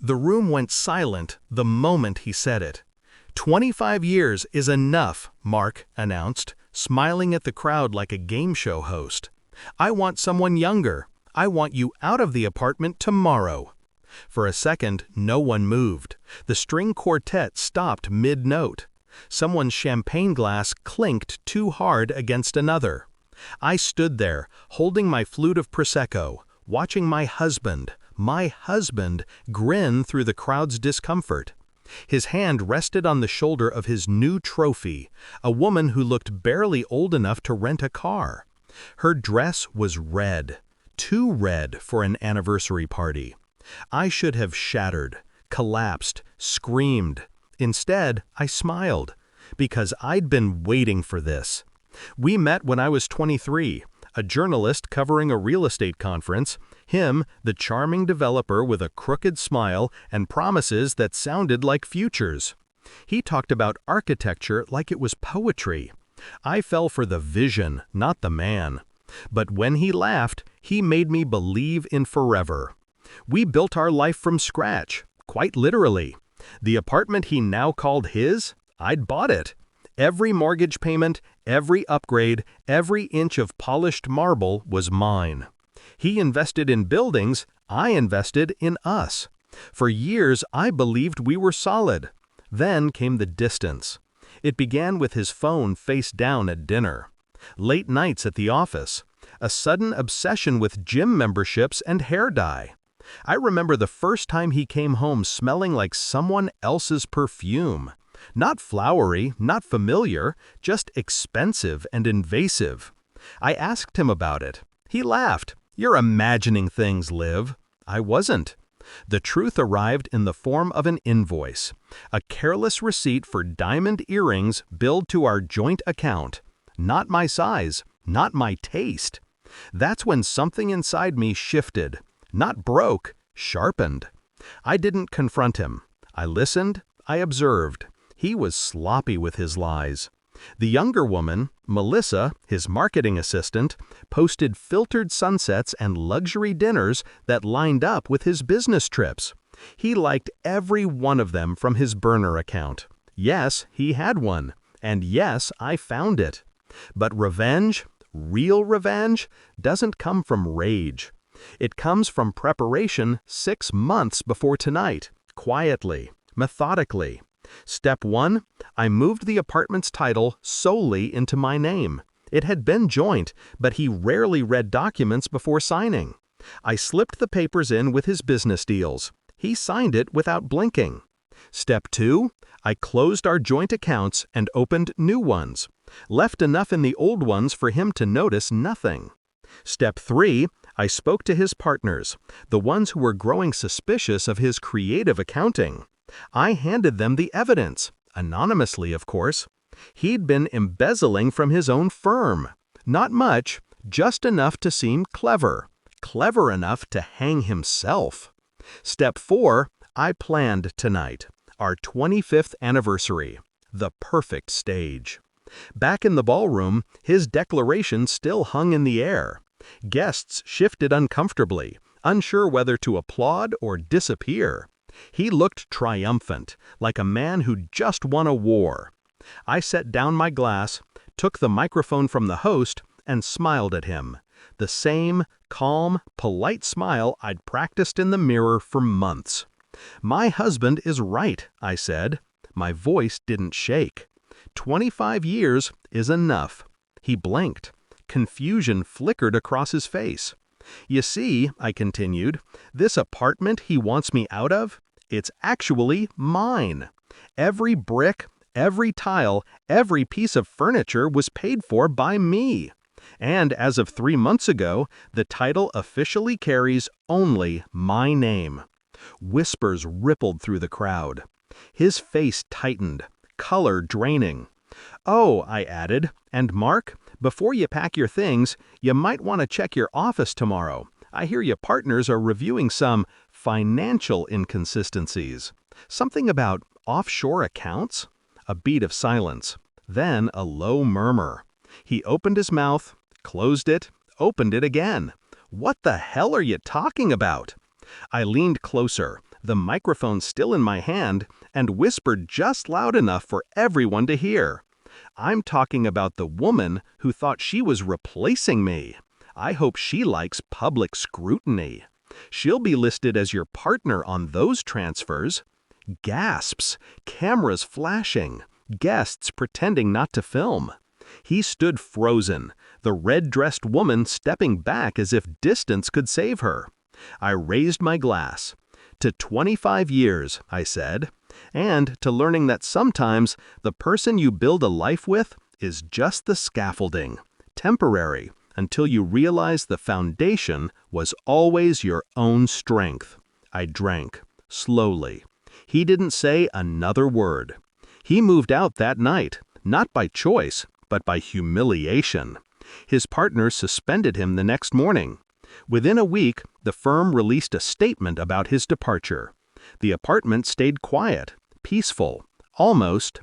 The room went silent the moment he said it. 25 years is enough, Mark announced, smiling at the crowd like a game show host. I want someone younger. I want you out of the apartment tomorrow. For a second, no one moved. The string quartet stopped mid-note. Someone's champagne glass clinked too hard against another. I stood there, holding my flute of Prosecco, watching my husband, grin through the crowd's discomfort. His hand rested on the shoulder of his new trophy, a woman who looked barely old enough to rent a car. Her dress was red, too red for an anniversary party. I should have shattered, collapsed, screamed. Instead, I smiled, because I'd been waiting for this. We met when I was 23, a journalist covering a real estate conference, him, the charming developer with a crooked smile and promises that sounded like futures. He talked about architecture like it was poetry. I fell for the vision, not the man. But when he laughed, he made me believe in forever. We built our life from scratch, quite literally. The apartment he now called his, I'd bought it. Every mortgage payment, every upgrade, every inch of polished marble was mine. He invested in buildings, I invested in us. For years, I believed we were solid. Then came the distance. It began with his phone face down at dinner. Late nights at the office. A sudden obsession with gym memberships and hair dye. I remember the first time he came home smelling like someone else's perfume. Not flowery, not familiar, just expensive and invasive. I asked him about it. He laughed. You're imagining things, Liv. I wasn't. The truth arrived in the form of an invoice, a careless receipt for diamond earrings billed to our joint account. Not my size, not my taste. That's when something inside me shifted. Not broke, sharpened. I didn't confront him. I listened, I observed. He was sloppy with his lies. The younger woman, Melissa, his marketing assistant, posted filtered sunsets and luxury dinners that lined up with his business trips. He liked every one of them from his burner account. Yes, he had one. And yes, I found it. But revenge, real revenge, doesn't come from rage. It comes from preparation 6 months before tonight, quietly, methodically. Step 1, I moved the apartment's title solely into my name. It had been joint, but he rarely read documents before signing. I slipped the papers in with his business deals. He signed it without blinking. Step 2, I closed our joint accounts and opened new ones. Left enough in the old ones for him to notice nothing. Step 3, I spoke to his partners, the ones who were growing suspicious of his creative accounting. I handed them the evidence, anonymously, of course. He'd been embezzling from his own firm. Not much, just enough to seem clever. Clever enough to hang himself. Step 4, I planned tonight. Our 25th anniversary. The perfect stage. Back in the ballroom, his declaration still hung in the air. Guests shifted uncomfortably, unsure whether to applaud or disappear. He looked triumphant, like a man who'd just won a war. I set down my glass, took the microphone from the host, and smiled at him. The same calm, polite smile I'd practiced in the mirror for months. My husband is right, I said. My voice didn't shake. 25 years is enough. He blinked. Confusion flickered across his face. You see, I continued, this apartment he wants me out of, it's actually mine. Every brick, every tile, every piece of furniture was paid for by me. And as of 3 months ago, the title officially carries only my name. Whispers rippled through the crowd. His face tightened, color draining. Oh, I added, and Mark, before you pack your things, you might want to check your office tomorrow. I hear your partners are reviewing some financial inconsistencies. Something about offshore accounts? A beat of silence. Then a low murmur. He opened his mouth, closed it, opened it again. What the hell are you talking about? I leaned closer, the microphone still in my hand, and whispered just loud enough for everyone to hear. I'm talking about the woman who thought she was replacing me. I hope she likes public scrutiny. She'll be listed as your partner on those transfers. Gasps, cameras flashing, guests pretending not to film. He stood frozen, the red-dressed woman stepping back as if distance could save her. I raised my glass. To 25 years, I said, and to learning that sometimes the person you build a life with is just the scaffolding, temporary, until you realize the foundation was always your own strength. I drank, slowly. He didn't say another word. He moved out that night, not by choice, but by humiliation. His partner suspended him the next morning. Within a week, the firm released a statement about his departure. The apartment stayed quiet, peaceful, almost